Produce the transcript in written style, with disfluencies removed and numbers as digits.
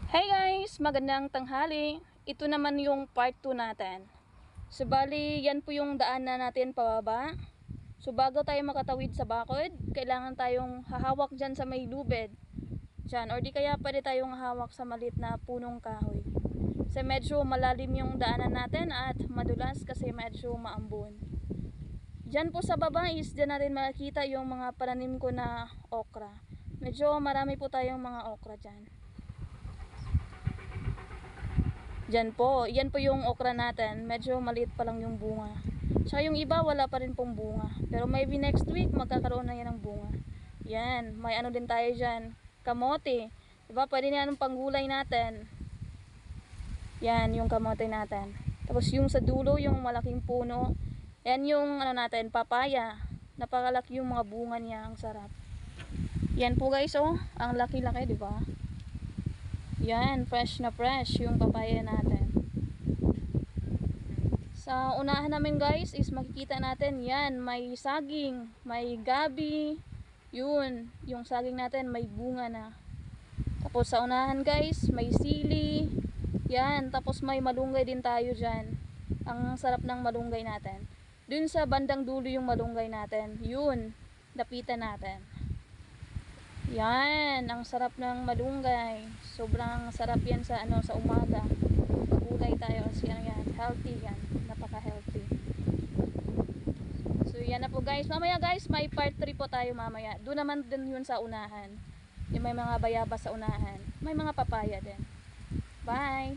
Hey guys! Magandang tanghali. Ito naman yung part 2 natin. So bali, yan po yung daan na natin pababa. So bago tayo makatawid sa bakod, kailangan tayong hahawak dyan sa may lubid. Dyan, or di kaya pwede tayong hawak sa maliit na punong kahoy. Kasi medyo malalim yung daanan natin at madulas kasi medyo maambon. Dyan po sa baba is dyan natin makikita yung mga pananim ko na okra. Medyo marami po tayong mga okra dyan. Diyan po, yan po yung okra natin. Medyo maliit pa lang yung bunga. Tsaka yung iba wala pa rin pong bunga. Pero maybe next week magkakaroon na yan ng bunga. Yan, may ano din tayo dyan. Kamote. Diba, pwede na yan panggulay natin. Yan, yung kamote natin. Tapos yung sa dulo, yung malaking puno. Yan yung ano natin, papaya. Napakalaki yung mga bunga niya, ang sarap. Yan po guys, oh. Ang laki-laki, diba? Yan, fresh na fresh yung papaya natin. Sa unahan namin guys is makikita natin yan, may saging, may gabi. Yun, yung saging natin may bunga na. Tapos sa unahan guys, may sili. Yan, tapos may malunggay din tayo dyan. Ang sarap ng malunggay natin. Dun sa bandang dulo yung malunggay natin. Yun, lapitan natin. Yan, ang sarap ng malunggay. Sobrang sarap yan sa sa umaga. Pagulay tayo kasi yan, healthy yan. Napaka-healthy. So yan na po guys. Mamaya guys, may part 3 po tayo mamaya. Doon naman din yun sa unahan. Yung may mga bayabas sa unahan. May mga papaya din. Bye!